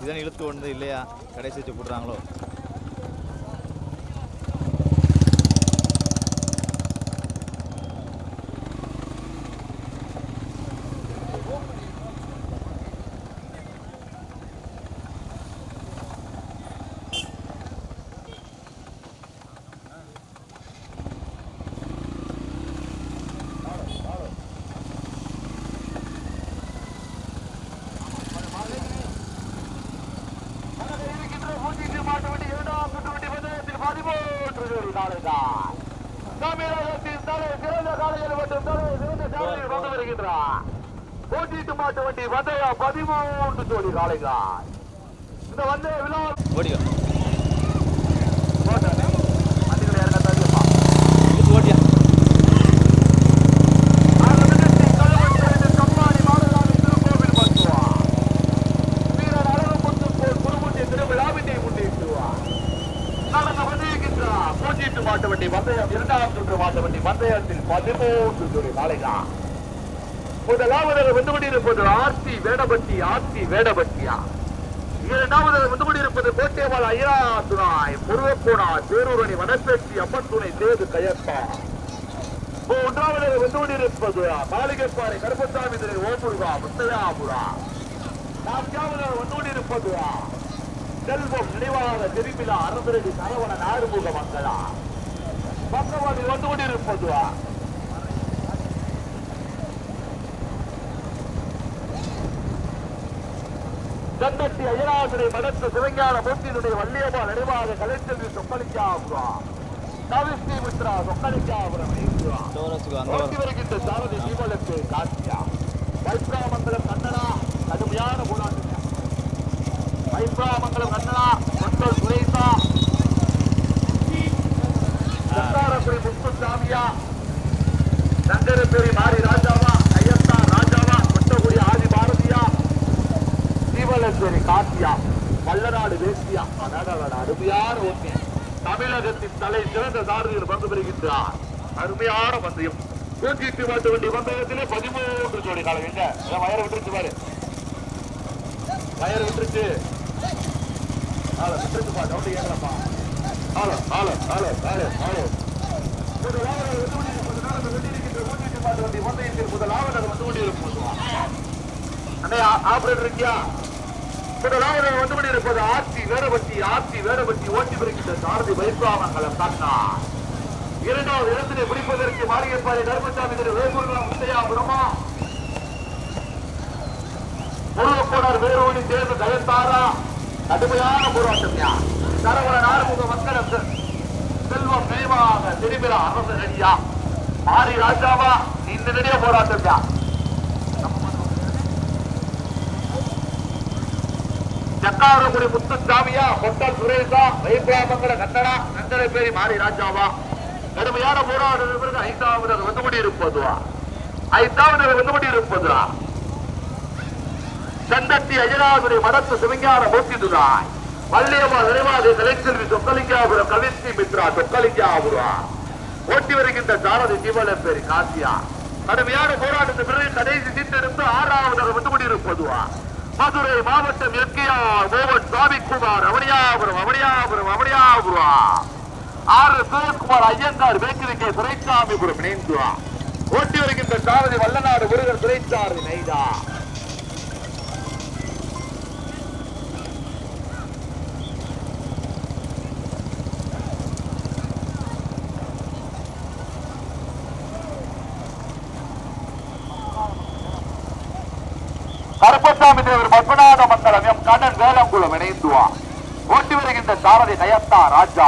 இதனை இழுத்து கொண்டு இல்லையா கடைசி வச்சு போடுறாங்களோ. போட்டிட்டு மாட்டு வண்டி வந்தையா 13 ஜோடி காளைகள். இந்த வந்தைய விழா ஓடியா ஓடியா மாட்டு வண்டி வந்தயம் 2ஆம் சுற்று மாட்டு வண்டி வந்தயத்தில் 13 ஜோடி காளைகள். முதலாவதாக வந்து கொண்டிருப்பது ஆர்த்தி வேடபட்டியா. இரண்டாவதாக வந்து கொண்டிருப்பது கோட்டைவாள் ஐயா துணாய் முருகப்போனா பேரூரணி வனப்பேச்சி அம்மன் துணை தேது கயப்பா. மூன்றாவதாக வந்து கொண்டிருப்பது மாளிகைப்பாறை கருப்பசாமி துணை ஓமுருகா முத்தையாபுரா. நான்காவதாக வந்து கொண்டிருப்பது செல்வம் நினைவாக திருப்பிலா அரசரடி சரவண நாடுமுக மக்களா. பக்கவாதில் வந்து கொண்டிருப்பது கண்டட்டி அயராசுரை மடத்த சிவஞான மூர்த்தியினுடைய வள்ளியம்மா நினைவாக கலைச்செல்வி சொக்கலிக்காபுரா கவிஸ்ரீ மித்ரா சொக்கலிக்காபுரம் ஓட்டி வருகின்ற சாரதி தீபலத்து காசியா. வைப்ராமங்கலம் கண்ணனா கடுமையான போராட்டம். வைப்ராமங்கலம் கண்ணனா மக்கள் சுரேசா சந்தாரபுரி முத்துசாமியா சங்கரபேரி மாரி ராஜாவா ஐயத்தா ராஜாவா கொட்டகுடி ஆதி பாரதியா தீபலத்தேரி காசியா வல்லநாடு வேசியா. அருமையான ஒன்று தமிழகத்தின் தலை சிறந்த சாரதிகள் பங்கு பெறுகின்றார். அருமையான பந்தயம். 108 மாட்டு வண்டி பந்தயத்திலே 13 ஜோடி காலம். எங்க வயரை விட்டுருச்சு பாரு, வயரை விட்டுருச்சு விட்டுருச்சுப்பா. டவுட் ஏங்கலப்பா. முதலாவது வந்து கொண்டிருப்பது ஆபரேட்டர் இருக்கியா. முதலாவது வந்து கொண்டிருப்பது ஆர்த்தி வேடபட்டி ஓட்டி வருகின்ற சாரதி வைப்பாமங்கலம் கண்ணா. இரண்டாவது இடத்தினை பிடிப்பதற்கு மாளிகைப்பாறை கருப்பசாமி வேகூர்குளம் முத்தையாபுரமா முருகப்போனார் வேரோடி தேர்வு கயத்தாரா. கடுமையான போராட்டம். சரவண நாடுமுக மக்கள் செல்வம் நினைவாக திரும்பிலா அரசு நடியா மாரி ராஜாவா இந்த நடிக போராட்டம். சக்காரகுடி முத்துசாமியா கொட்டல் சுரேசா வைப்பாமங்கல கண்ணனா நந்தரப்பேரி மாரி ராஜாவா. கடுமையான போராட்டம். 5வது வந்து கொண்டிருப்பது சந்தட்டி அஜனாதுரை மடத்து சிவஞான மூர்த்திதுராய் வள்ளியம்மா நினைவாக கலைச்செல்வி சொக்கலிங்காபுரம் கவிஸ்ரீ மித்ரா சொக்கலிங்காபுரம் ஓட்டி வருகின்ற சாரதி தீபலப்பேரி காசியா. கடுமையான போராட்டத்தின் பிறகு கடைசி சீட்டிலிருந்து 6வது வந்து கொண்டிருப்பது மதுரை மாவட்டம் எஸ்கேஆர் மோகன் சாமிக்குமார் அவனியாபுரம் 6 சிவகுமார் ஐயங்கார் வேக்கிரிக்கை துரைசாமிபுரம் இணைந்துவா. ஓட்டி வருகின்ற சாரதி வல்லநாடு முருகன் துரைசாரதி நெய்தா. கருப்பசாமி தேவர் பத்மநாத மண்டலம் எம் கண்ணன் வேலங்குளம் இணைந்துவா. ஓட்டி வருகின்ற சாரதி கயத்தா ராஜா.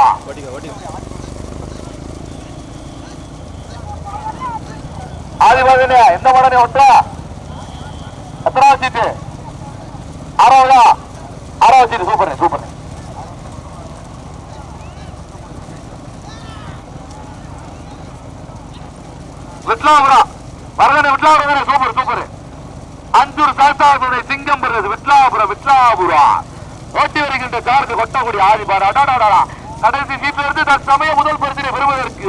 ஆதிபாகனே எந்த மடனே ஒட்ட எத்தனாவது சீட்டு? 6வது சீட்டு. சூப்பர். விட்லாபுரம் வரகனே சூப்பர். அஞ்சூர் சாஸ்தாவுடைய சிங்கம் பெறுவது விட்லாபுரம் ஓட்டி வருகின்ற சாரதி கொட்டகுடி ஆதிபாரா. கடைசி சீட்டில் இருந்து தற்சமயம் முதல் பரிசினை பெறுவதற்கு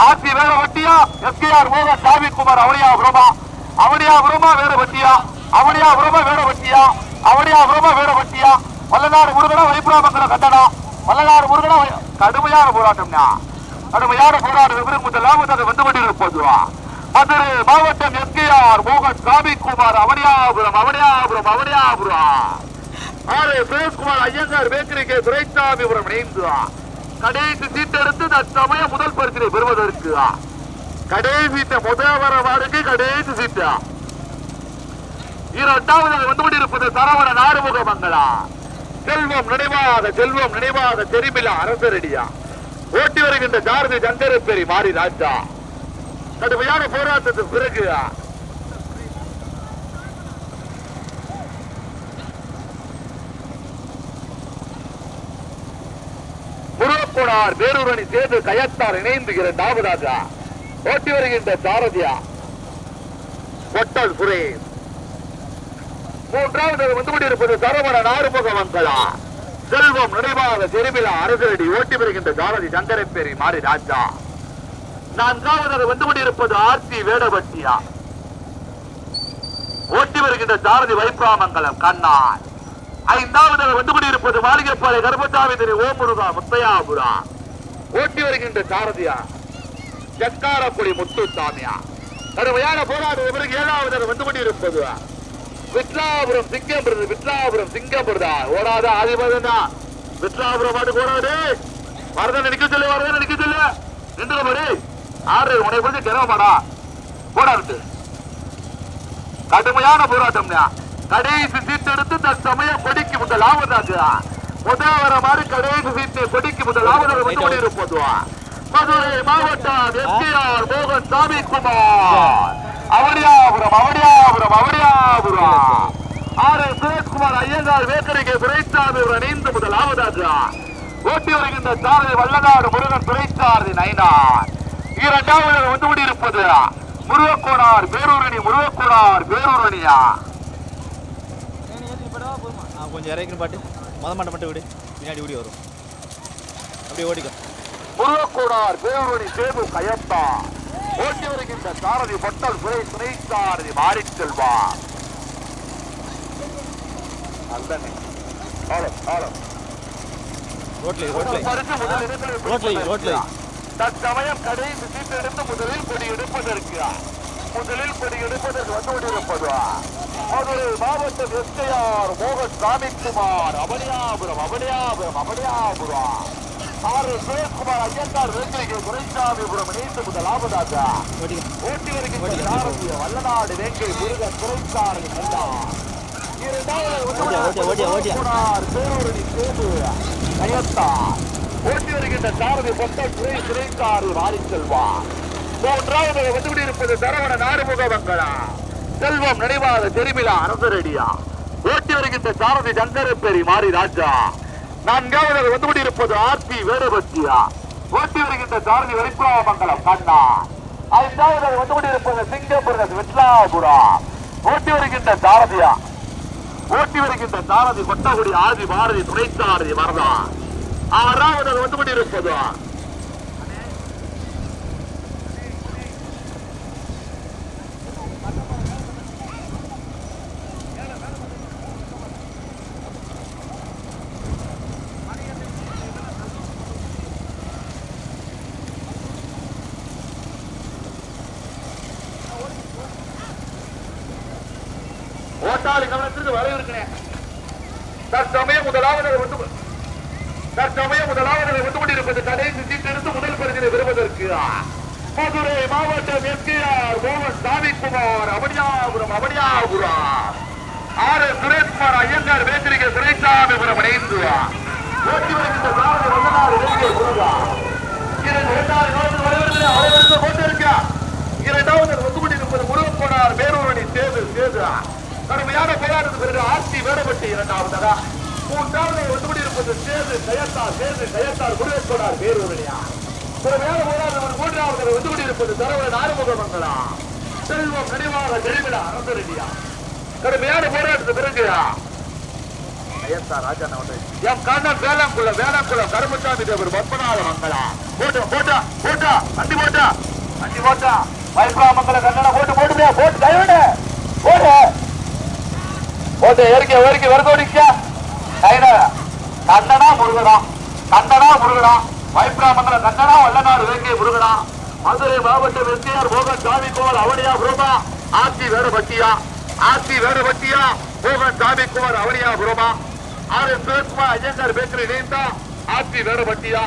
ஆர்த்தி வேடபட்டியா எஸ்கேஆர் மோகன் சாமிக்குமார் அவனியாபுரமா வேடபட்டியா வல்லநாடு முருகனா வைப்புராமங்கலம் கட்டணம். வல்லநாடு முருகனா கடுமையான போராட்டம்யா, கடுமையான போராட்டம். முதலாவதாக வந்து கொண்டிருப்பது மதுரை மாவட்டம் எஸ்கேஆர் மோகன் சாமிக்குமார் அவனியாபுரம் அவனியாபுரம் அவனியாபுரம் ஆறு பிரேஸ்குமார் ஐயங்கார் பேக்கரி கே துரைசாமிபுரம் இணைந்து கடைசி சீட்டெடுத்து தற்சமயம் முதல் பரிசினை பெறுவதற்கு கடைசி முதல் வர வாருக்கு கடைசி சீட்டு. இரண்டாவதாக வந்து கொண்டிருப்பது சரவண நாறுமுக மங்களா. செல்வம் நினைவாக தெரிமிலா அரசரடியா ஓட்டி வருகின்ற ஜாரதி சங்கரப்பேரி மாறி ராஜா. கடுமையான போராட்டத்துக்கு பிறகு முருகப்போனார் வேரூரணி சேது கயத்தார் இணைந்து இரண்டாவதாக ஓட்டி வருகின்ற சாரதியா பொட்டல் சுரேஷ். மூன்றாவது வந்து கொண்டிருப்பது சரவண நாறுமுக மங்களா. செல்வம் நினைவாக திருவிழா அரசடி ஓட்டி வருகின்ற சாரதி சங்கரப்பேரி மாறி ராஜா. நான்காவது வந்து கொண்டிருப்பது ஆர்த்தி வேடபட்டியா ஓட்டி வருகின்ற சாரதி வைப்பாமங்கலம் கண்ணான். ஐந்தாவது வந்து கொண்டிருப்பது மாளிகைப்பாறை கர்மசாமி திரு ஓமுருகா முத்தையாபுரா ஓட்டி வருகின்ற சாரதியா செக்காரக்குடி முத்துசாமியா. கடுமையான போராட்டம் பிறகு ஏழாவது வந்து கொண்டிருப்பது விட்லாபுரம் சிங்கம்புரதா ஓடாத ஆதிபதா விட்லாபுரம் மாட்டுக்கு ஓடாது. வரதன் நிக்க சொல்லு நின்று படி ஆறு உனை கொஞ்சம் கிளம்படா போடாது. கடுமையான போராட்டம். கடைசி சீட்டு எடுத்து தற்சமயம் கொடிக்கு முதலாவதாக முதல் வர மாதிரி கடைசி சீட்டு கொடிக்கு முதலாவதாக வந்து கொண்டிருப்பது மதுரை மாவட்டம் எஸ்கேஆர் மோகன் சாமிக்குமார் அவனியாபுரம் ஆறு சுரேஷ்குமார் ஐயங்கார் வேக்கரிக்கு துரைசாமிபுரம் இணைந்து முதலாவதாக ஓட்டி வருகின்ற சாரதி வல்லநாடு முருகன் துரைசாரதி நைனார். இரண்டாவது வந்து கொண்டிருப்பது முருகக்கோனார் பேரூரணியா. கொஞ்சம் இறக்கணும் பாட்டு மாட்டை மட்டும் விடு பின்னாடி ஓடி வரும் அப்படியே ஓடிக்கும். முருகக்கோனார் பேரூரணி சேது கயத்தா ஓட்டி வருகின்ற சாரதி பொட்டல் துணை சாரதி மாறி செல்வா. தற்சமயம் கடைசி சீட்டு எடுத்து முதலில் கொடி எடுப்பதற்கு வந்து கொண்டிருப்பது மதுரை மாவட்டம் எஸ்கேஆர் மோகன் சாமிக்குமார் அவனியாபுரம் ஆறு சுரேஷ்குமார் ஐயங்கார் வேங்கை துரைசாமிபுரம் இணைந்து முதலாவதாக ஓட்டி வருகின்ற சாரதிய வல்லநாடு வேங்கை முருகன் துரைசாமி பேரூரணி சேது கயத்தார் ஓட்டி வருகின்ற சாரதி பொட்டல் துரைசாமி மாறி செல்வா. மூன்றாவது வந்து கொண்டிருப்பது சரவண நாறுமுக மங்களா. செல்வம் நினைவாக தெரிமிலா அரசரடியா ஓட்டி வருகின்ற சாரதி சங்கரப்பேரி மாறி ராஜா. நான்காவது வந்து கொண்டிருப்பது ஆர்த்தி வேடபத்தியா ஓட்டி வருகின்ற சாரதி வைப்புராமங்கலம் கண்ணா. ஐந்தாவது வந்து கொண்டிருப்பது சிங்கம்புரம் விட்லாபுரா ஓட்டி வருகின்ற சாரதி கொட்டகுடி ஆதி பாரதி துணைசாரதி வரதா. ஆறாவது வந்து கொண்டிருப்பது ஓட்டாளி கவனத்திற்கு வரவிருக்கிறேன். தற்சமயம் முதலாவது வந்து கொண்டிருப்பது கடைசி சீட்டு எடுத்து முதல் பரிசினை பெறுவதற்கு மதுரை மாவட்டம் எஸ்கேஆர் மோகன் சாமிக்குமார் அவனியாபுரம் ஆறு சுரேஷ்குமார் ஐயங்கார் வேக்கரிக்கு துரைசாமிபுரம் இணைந்து ஓட்டி வருகின்ற சாரதி வல்லநாடு வேங்கை முருகா. இரண்டாவது வந்து கொண்டிருப்பது முருகப்போனார் பேரூரணி சேது கடுமையான போராட்டத்துக்கு பிறகு ஆர்த்தி வேடப்பட்டு இரண்டாவதாக. மூன்றாவது வந்து கொண்டிருப்பது சேது கயத்தார் முருகப்போனார் பேரூரணியா. கடுமையான போராட்டம். மூன்றாவது வந்து கொண்டிருப்பது சரவண நாறுமுக மங்களா. செல்வம் நினைவாக தெரிவிலா அரசரடியா. கடுமையான போராட்டத்துக்கு பிறகு ராஜா எம் கண்ணன் வேளாங்குளம் கருமசாமி தேவர் பத்மநாத மங்களா. போட்டா வண்டி போட்டா வைப்பாமங்கல கண்ணனை போட்டு கைவிட போட்டு ஏறிக்க வரதோடிக்க கண்ணனா முருகனா, கண்ணனா முருகனா, வைப்ராமங்கலம் கண்ணனா, வல்லநாடு வேங்கை முருகனா, மதுரை மாவட்டம் எஸ்ஆர் மோகன் சாமி குமார் அவனியா புரமா, ஆட்சி வேடபட்டியா, ஆட்சி வேடபட்டியா, மோகன் சாமி குமார் அவனியா புரமா, ஆர்.எஸ். சிவகுமார் ஐயங்கார் பேக்கரி இணைந்தா, ஆட்சி வேடபட்டியா,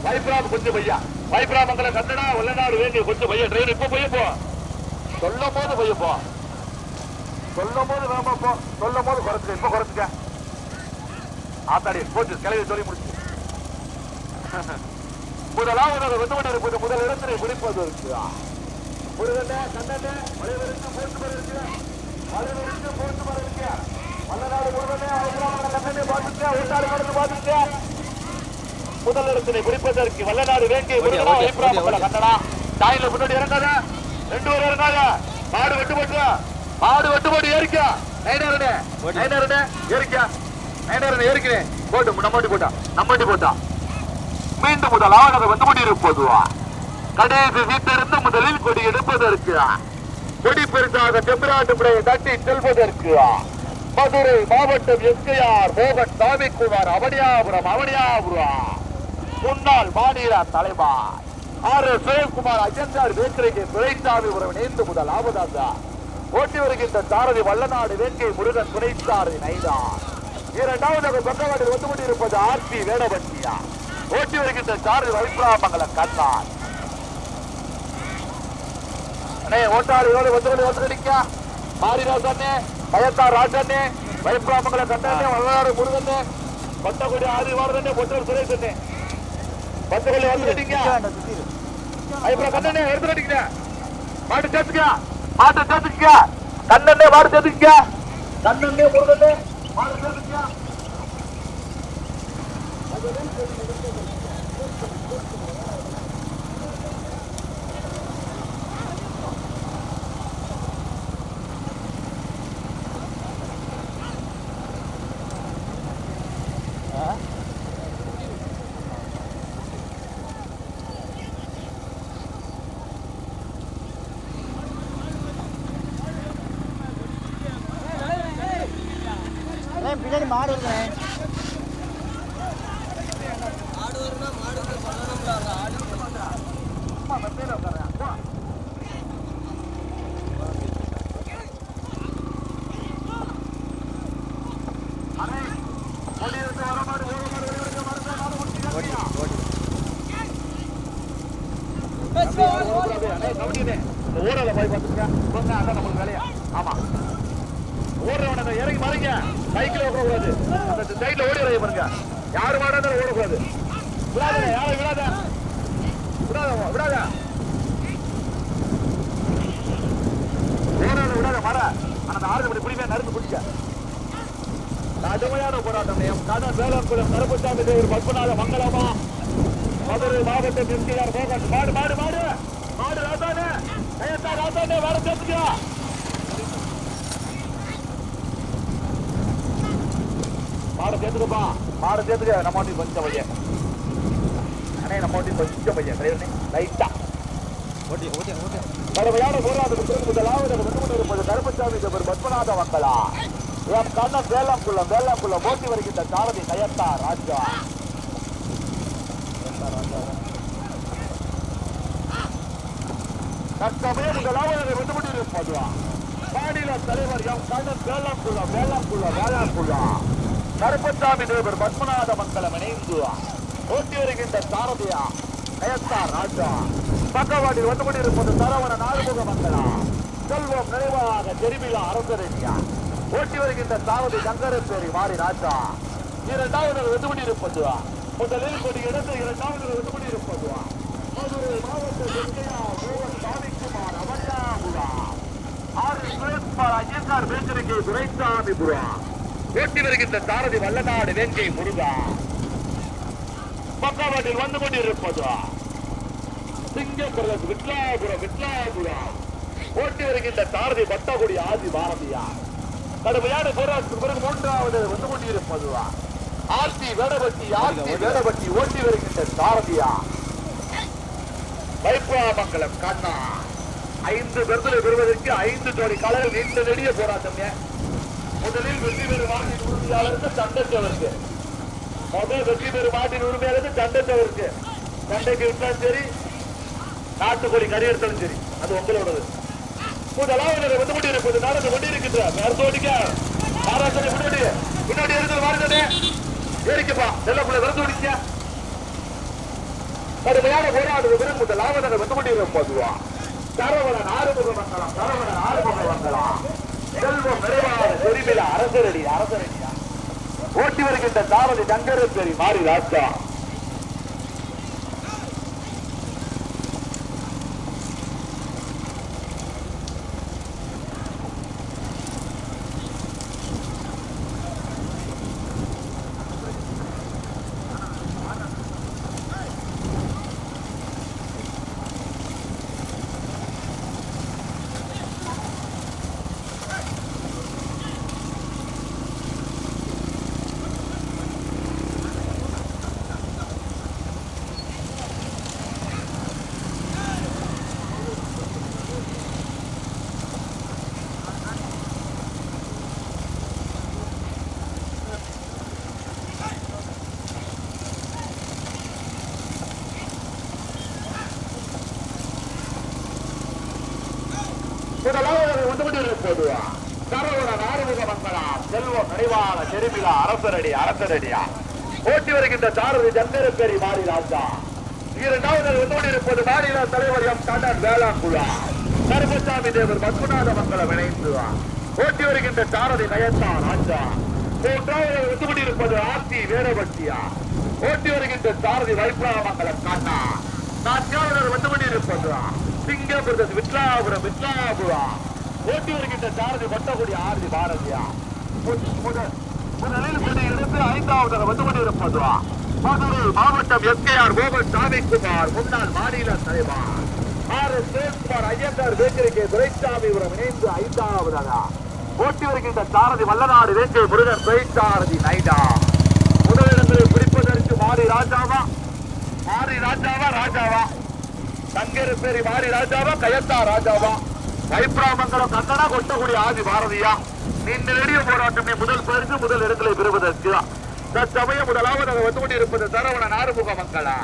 வைப்ராம் கொஞ்சம் பையா, வைப்ராமங்கலம் கண்ணனா, வல்லநாடு வேங்கை கொஞ்சம் பையா, டிரைவர் இப்ப பையப்போ, சொல்லும் போது பையப்போ, சொல்லும் போது வேமா போ, சொல்லும் போது குறைச்சுக்க, இப்ப குறைச்சுக்க, ஆத்தாடி போச்சு கிளவி சொல்லி முடிச்சு. முதலாவது வந்து இருப்பது முதல் இடத்திலே முடிப்பது இருக்கிறா முருகனே கண்ணனே வளைவருக்கு போட்டு மரம் இருக்கு, வளைவருக்கு போட்டு மரம் இருக்கு, வல்லநாடு முருகனே கண்ணனே பார்த்துக்க, ஊட்டாடு கடந்து பார்த்துக்க. முதல் இடத்திலே முடிப்பதற்கு வல்லநாடு வேங்கை முருகனா, வைப்ராமங்கலம் கண்ணனா. தாயில முன்னாடி இறங்காத, 2 பேர் இறங்காத, மாடு வெட்டு போட்டு, மாடு வெட்டு போட்டு ஏறிக்க, நைனாரனே நைனாரனே ஏறிக்க, நைனாரனே ஏறிக்கிறேன் போட்டு நம்மாட்டி போட்டா, நம்மாட்டி போட்டா. மீண்டும் முதலாவது வந்து கொண்டிருப்பது கடைசி வீட்டிலிருந்து முதலில் கொடி எடுப்பதற்கு, கொடி பெருசாக செம்பராட்டு முறையை தட்டி செல்வதற்கு மதுரை மாவட்டம் எஸ்ஆர் மோகன் சாமிக்குமார் அவனியாபுரம் முன்னாள் மாநில தலைவர் ஆர்.எஸ். சிவகுமார் ஐயங்கார் பேக்கரிக்கு துரைசாமிபுரம் இணைந்து முதலாவதாக ஓட்டி வருகின்ற சாரதி வல்லநாடு வேங்கை முருகன் துரைசாரதி நைதா. இரண்டாவது பக்கவாட்டில் வந்து கொண்டிருப்பது ஆர்த்தி வேடபட்டியா, ஓட்டி வருகின்ற சாரதி வைப்ராமங்கலம் கண்ணான். ஓட்டாளியோடு வந்து நிற்க மாரிராஜனே, பயத்தார் ராஜனே, வைப்ராமங்கலம் கண்ணனே, வல்லநாடு முருகனே, கொட்டக்குடி ஆதிவாரதனே, பொட்டூர் சுரேசனே, பத்துக்கொள்ளி வந்துட்டீங்க. வைப்ரா கண்ணனே எடுத்துட்டீங்க, மாட்டு சேர்த்துக்க, மாட்டு சேர்த்துக்க, கண்ணனே மாடு சேர்த்துக்க, கண்ணனே முருகனே மாடு சேர்த்துக்க. பின்னாடி மாடு இருக்கேன், ஊரல போய் பார்த்துங்க, அதான் நம்மளுக்கு வேலையா. ஆமா ஓடுறவன இறங்கி பாருங்க, சைக்கிள் ஓடக்கூடாது, அந்த சைட்ல ஓடி வரைய பாருங்க, யாரு மாடாத ஓடக்கூடாது, விடாத யாரை விடாத விடாத விடாத ஓடாத விடாத மாற. அந்த 6 மணி குடிமையா நறுந்து பிடிக்க கடுமையான போராட்டம். கடன் வேளாண்குளம் கருப்பசாமி தேவர் பத்மநாத மங்களமா, மதுரை மாவட்டம் எஸ்ஆர் மோகன். மாடு மாடு மாடு மாடு ராசானே, கையத்தா ராசானே, வேற சேர்த்துக்க, மாடு சேர்த்துக்கப்பா, மாடு சேர்த்துக்க. நம்ம வண்டி கொஞ்சம் பையன் அண்ணே, நம்ம வண்டி கொஞ்சம் பையன் டிரைவர்னே லைட்டா ஓட்டி ஓட்டி ஓட்டி. கடுமையான போராட்டத்துக்கு முதலாவது வந்து கொண்டிருப்பது கருப்பசாமி தேவர் பத்மநாத மக்களா, எம் கண்ணன் வேளாண்குளம் வேளாண்குளம் ஓட்டி வருகின்ற சாரதி கையத்தா ராஜா. தற்சமய முதலாவது வந்து கொண்டிருப்பது மாநில தலைவர் எம் கண்ணன் வேளாண்குளம் வேளாண்குளம் வேளாண்குளம் கருப்பசாமி தேவர் பத்மநாத மங்கலம் இணைந்து ஓட்டி வருகின்ற சாரதியா கையத்தா ராஜா. பக்கவாட்டில் வந்து கொண்டிருப்பது சரவண நாடுமுக மங்களா, செல்வம் நிறைவாக தெரிவிலா அரசரேனியா ஓட்டி வருகின்ற சாரதி சங்கரப்பேரி மாறி ராஜா. இரண்டாவது வந்து கொண்டிருப்பது முதலில் கொடி எடுத்து இரண்டாவது வந்து கொண்டிருப்பது மதுரை மாவட்ட மோகன் சாமிக்குமார் அவனியாபுரா, ஆர்.எஸ். சிவகுமார் ஐயங்கார் பேக்கரிக்கு துரைசாமிபுரா ஓட்டி வருகின்ற சாரதி வல்லநாடு வேங்கை முருகா. பக்கவாட்டில் வந்து கொண்டிருப்பது சிங்கப்பூர் விட்லாபுரம் ஓட்டி வருகின்ற சாரதி பட்டகுடி ஆதி பாரதியா. கடுமையான போராட்டத்துக்கு பிறகு மூன்றாவது வந்து கொண்டிருப்பது ஆர்த்தி வேடபட்டி ஓட்டி வருகின்ற சாரதியா வைப்ராமங்கலம் கண்ணா. 5 பெருந்தலை பெறுவதற்கு 5 ஜோடி காலங்கள் நீண்ட நெடிய போராட்டம். முதலில் வெற்றி பெறும் மாட்டின் உரிமையாளருக்கு சண்டத்தவருக்கு முதல் வெற்றி பெறும் மாட்டின் உரிமையாளருக்கு சண்டத்தவருக்கு சண்டைக்கு விட்டாலும் சரி நாட்டுக்கோழி கறி எடுத்தாலும் சரி அது உங்களோடது. முதலாவது வந்து கொண்டிருப்பது நடந்து கொண்டிருக்கின்றார் மருத்துவடிக்க ஆராய்ச்சி முன்னாடி இருக்கிற மாறுதே ஏறிக்கப்பா செல்லக்குள்ள விரந்து ஓடிக்க கடுமையான போராடுவதற்கு முதலாவதாக வந்து கொண்டிருப்பதுவா சரவணன் ஆறுமுக மங்கலம் சரவணன் ஆறுமுக மங்கலம் செல்வம் நிறைவான பெருமில அரசரடியா ஓட்டி வருகின்ற சாரதி சங்கரப்பேரி மாறி ராஜா முதலாவது வந்து கொண்டிருப்பதுவா சரவணன் ஆறுமுக மங்கலம் செல்வம் நிறைவான செருமிலா அரசரடியா ஓட்டி வருகின்ற சாரதி சங்கரப்பேரி மாறி ராஜா. இரண்டாவது வந்து கொண்டிருப்பது மாநில தலைவர் எம் கண்ணன் வேளாங்குழா கருப்பசாமி தேவர் பத்மநாத மங்கலம் இணைந்து ஓட்டி வருகின்ற சாரதி கயத்தா ராஜா. மூன்றாவது வந்து கொண்டிருப்பது ஆர்த்தி வேரபட்டியா ஓட்டி வருகின்ற சாரதி வைப்ராமங்கலம் கண்ணா. நான்காவது வந்து கொண்டிருப்பது சிங்கபுரம் விட்லாபுரம் ஓட்டி வருகின்ற சாரதி கொட்டக்குடி ஆர்தி பாரதியா. முதலில் எடுத்து ஐந்தாவது வந்து கொண்டிருப்பது மதுரை மாவட்டம் எஸ்கேஆர் கோபன் சாமிக்குமார் முன்னாள் மாநில தலைவர் ஆர் எஸ் தேவ்குமார் ஐயங்கார் பேக்கரிக்கு துரைசாமிபுரம் இணைந்து ஐந்தாவதாக ஓட்டி வருகின்ற சாரதி வல்லநாடு வேங்கை முருகன் துரைசாரதி நைடா. முதலிடங்களை பிடிப்பதற்கு மாறி ராஜாவா சங்கரப்பேரி மாறி ராஜாவா கயத்தா ராஜாவா வைப்ராமங்கலம் கண்ணனா கொட்டக்குடி ஆதி பாரதியா. நீண்ட நெடிய போராட்டம் முதல் பரிசு முதல் இடங்களை பெறுவதற்கு தற்சமயம் முதலாவதாக வந்து கொண்டிருப்பது சரவணன் ஆறுமுக மங்களா.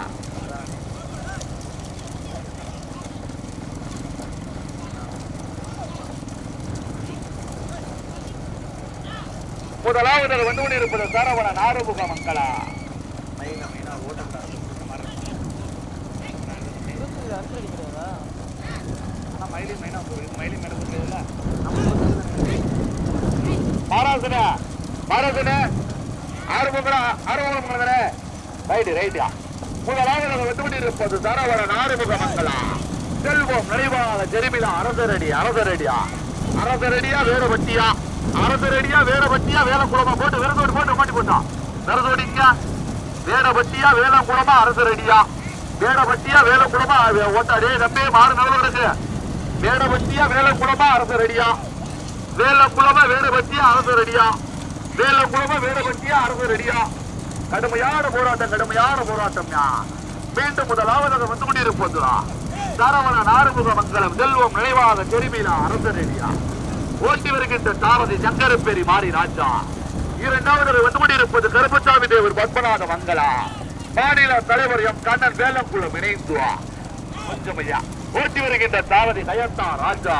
முதலாவதாக வந்து கொண்டிருப்பது சரவணன் ஆறுமுக மங்களா. முதலாவது சரவணன் ஆறுமுக மங்களா செல்வம் நிறைவாக ஜெரிமிலா அரசரடியா வேறபட்டியா வேலக்குளமா போட்டு விரதோடு போட்டு மாட்டி போட்டான் விரதோடிங்க வேடபட்டியா வேலக்குளமா அரசரடியா வேடபட்டியா வேலக்குளமா ஓட்டாடே நம்பி மாறு நல்ல இருக்கு வேடபட்டியா வேலக்குளமா அரசரடியா வேலக்குளமா வேடபட்டியா அரசரடியா கடுமையான போராட்டம் மீண்டும் முதலாவதாக வந்து கொண்டிருப்பது சரவணன் ஆறுமுக மங்கலம் செல்வம் நினைவாக ஜெரிமிலா அரசரடியா ஓட்டி வருகின்ற சாரதி சங்கரப்பேரி மாறி ராஜா. இரண்டாவது வந்து கொண்டிருப்பது கருப்பசாமி தேவர் பத்மநாத மங்களா மாநில தலைவர் எம் கண்ணன் வேலங்குளம் இணைந்துவா கொஞ்சமையா ஓட்டி வருகின்ற சாரதி கயத்தா ராஜா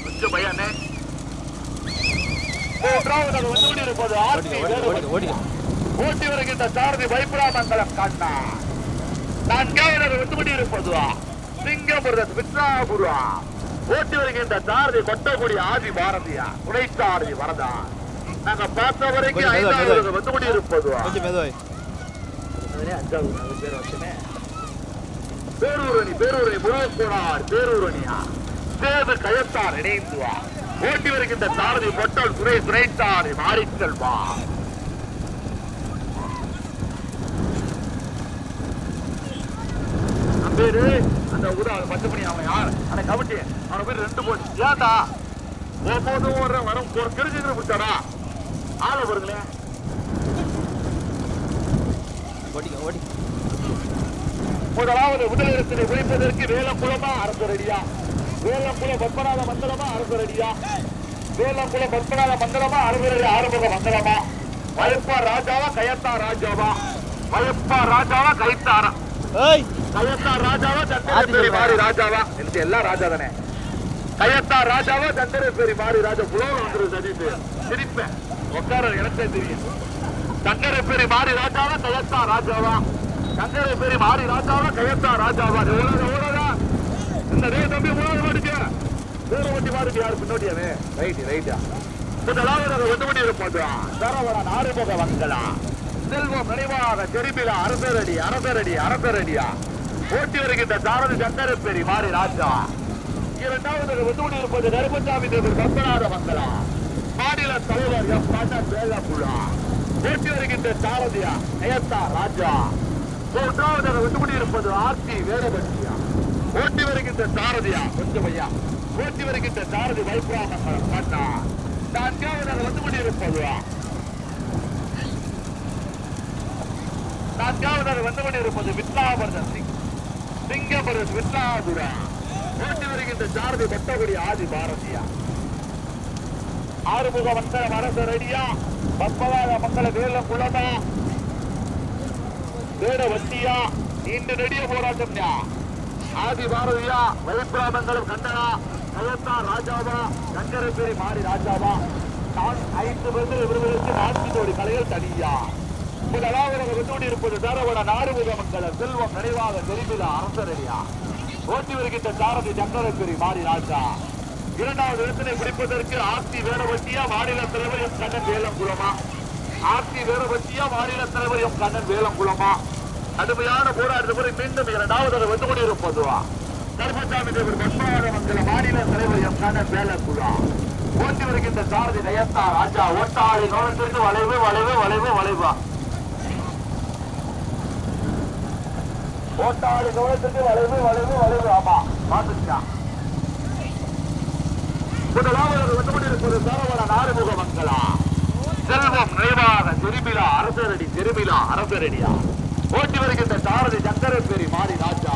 கொஞ்சமையானே. மூன்றாவது வந்து கொண்டிருப்பது ஓட்டி வருகின்ற சாரதி வைப்ராமங்கலம் கண்ணா. நான்காவது வந்து கொண்டிருப்பதுவா சிங்கபுரம் விட்லாபுரா ஓட்டி வருகின்ற சாரதி கொட்டக்குடி ஆதி பாரதியா உடைத்தாரதி வரதா. நாங்க பார்த்த வரைக்கும் ஐந்தாவது வந்து கொண்டிருப்பதுவா பேரூரணி முருகக்கூடார் பேரூரணியா சேது கயத்தார் இணைந்துவா ஓட்டி வருகின்ற சாரதி பொட்டல் துரைத்தாரை மாறிச்செல்வா. பேரு அந்த ஊரா 10 மணி அவன் யார் ஆனா கமிட்டி அவன பேர் 2 போச்சு ஏன்டா போதும் வரும் ஒரு கிருச்சிக்கிற பிடிச்சாடா ஆளை வருங்களே முதலாவது முதலிடத்தினை குறிப்பதற்கு வேலக்குளமா அரசரடியா வேலக்குளம் பத்மநாத மண்டலமா அரசரடியா வேலங்குளம் பத்மநாத மங்கலமா அறுபது ஆறுமுக மங்கலமா வயப்பா ராஜாவா கயத்தா ராஜாவா வயப்பா ராஜாவா கைத்தாரா கயத்தா ராஜாவா சந்திரபேரி மாறி ராஜாவா எனக்கு எல்லாம் ராஜா தானே கயத்தா ராஜாவா சந்திரபேரி மாறி ராஜா புலோர் வந்துரு சதீப்பு சிரிப்பேன் உட்கார எனக்கே தெரியும் சந்திரபேரி மாறி ராஜாவா கயத்தா ராஜாவா சந்திரபேரி மாறி ராஜாவா கயத்தா ராஜாவா ஓடா இந்த ரே தம்பி மூணாவது மாடுக்கு மூணு வண்டி மாடுக்கு யாரு பின்னோட்டியாவே ரைட்டா முதலாவது வந்து வண்டி இருப்போம் சரவணன் ஆறுமுக வங்கலா செல்வம் நினைவாக தெரிபிலா அரசரடியா ஓட்டி வருகின்ற சாரதி சங்கரப்பேரி மாறி ராஜா இரண்டாவது வந்து இருப்பது நருமசாமி தேவர் பத்மநாத மங்கலா மாநில தலைவர் எம் பாட்டன் வேலப்புழா ஓட்டி வருகின்ற சாரதியா நயத்தா ராஜா மூன்றாவது வந்து இருப்பது ஆர்த்தி வேடபட்சியா ஓட்டி வருகின்ற சாரதியா கொஞ்சம் ஐயா ஓட்டி வருகின்ற சாரதி வைப்ராமங்கலம் கண்ணா நான்காவது வந்து இருப்பது நான்காவதாக வந்து கொண்டிருப்பது விட்லாபரதன் சிங்கபரத் விட்லாபுரா ஓட்டி வருகின்ற சாரதி பட்டகுடி ஆதி பாரதியா ஆறுமுக மங்கலம் அரசரடியா பத்மநாத மங்கல வேலம் குளமா வேட வட்டியா நீண்ட நெடிய போராட்டம் ஆதி பாரதியா வயப்பிராமங்கலம் கண்டனா கயத்தா ராஜாவா சங்கரப்பேரி மாறி ராஜாவா 5 பேர்கள் இவர்களுக்கு 4 கோடி கலைகள் தனியா முதலாவது வந்து இருப்பது சரவணன் ஆறுமுக மங்கலம் செல்வம் நினைவாக தெரிவிலா அரசரடியா ஓட்டி வருகின்ற சாரதி சங்கரப்பேரி மாறி ராஜா இரண்டாவது இடத்தினை பிடிப்பதற்கு ஆர்த்தி வேடவட்டியா மாநில தலைவர் எம் கண்ணன் வேலங்குளமா ஆர்த்தி வேடவட்டியா மாநில தலைவர் எம் கண்ணன் வேலங்குளமா கடுமையான போராட்டத்தை மீண்டும் இரண்டாவது வந்து கொண்டிருப்பதுவா கருமசாமி தேவர் பத்மநாத மங்கல மாநில தலைவர் எம் கண்ணன் வேலங்குளா ஓட்டி வருகின்ற சாரதி நயத்தா ராஜா ஓட்டாளி நோனத்திற்கு வளைவா ஓட்டாளி நோனத்திற்கு வளைவு ஆமா பாத்துச்சா முதலாவது வந்து கொண்டிருப்பது சரவணன் ஆறுமுக மங்கலா செல்வம் நினைவாக திருமிலா அரசரடியா ஓட்டி வருகின்ற சாரதி சங்கரப்பேரி மாறி ராஜா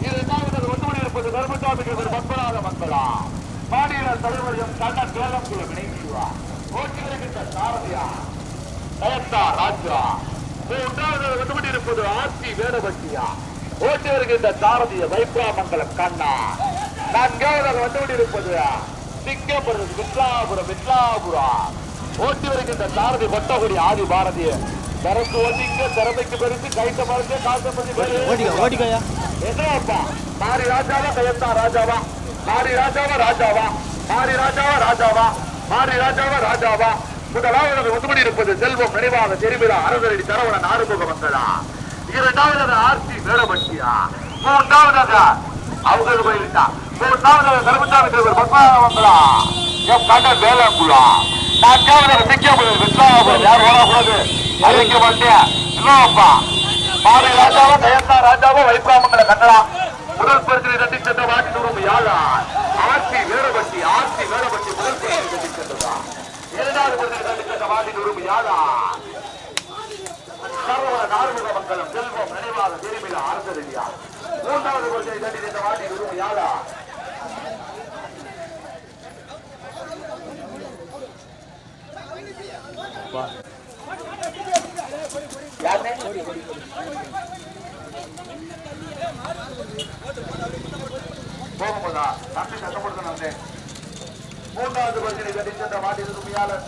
இரண்டாவது வந்து கொண்டிருப்பது கருமசாமி தேவர் பத்மநாத மங்கலா மாநில தலைவர் எம் கண்ணன் வேலங்குளம் இணைந்துவா ஓட்டி வருகின்ற சாரதியா கயத்தா ராஜா மூன்றாவது வந்து கொண்டிருப்பது ஆர்த்தி வேடபட்டியா ஓட்டி வருகின்ற சாரதிய வைப்ராமங்கலம் கண்ணா நான்காவதாக வந்து கொண்டிருப்பது சிங்கபுரம் விட்லாபுரா ஓட்டி வருகின்ற சாரதி பட்டகுடி ஆதி பாரதிய தரத்து ஓட்டிங்க திறமைக்கு பெருசு கைத்த மருந்து காசப்பதி என்னப்பா மாறி ராஜாவா கயத்தா ராஜாவா மாறி ராஜாவா முதலாவது ஒத்துமணி இருப்பது செல்வம் நினைவாக தெரிவிலா அரசரடி சரவணன் ஆறுமுக மங்கலா இரண்டாவது ஆர்த்தி வேடபட்டியா மூன்றாவதாக அவங்க போயிட்டா மூன்றாவது கருமசாமி தேவர் பத்மநாத மங்கலா எம் கண்ணன் வேலங்குளா நான்காவது சிங்கபுரம் விட்லாபுரம் யார் ஓடக்கூடாது அறிவிக்க மாட்டேன் இன்னும்ப்பா மாறி ராஜாவா கயத்தா ராஜாவா வைப்ராமங்கல கண்ணலா முதல் பரிசனை தட்டி சென்ற வாட்டி நூறும் யாழா ஆர்த்தி வேடபட்டி முதல் பரிசனை தட்டி சென்றதா இரண்டாவது பரிசனை தட்டி சென்ற வாட்டி நூறும் யாழா சரவணன் ஆறுமுக மங்கலம் செல்வம் நினைவாக திருமிலா அரசரடியா மூன்றாவது பரிசனை தட்டி சென்ற வாட்டி நூறும் யாழா போகும்போதா தம்பி சட்டப்படுத்த மூன்றாவது பரிசனை கட்டி சென்ற மாட்டின் உரிமையாளர்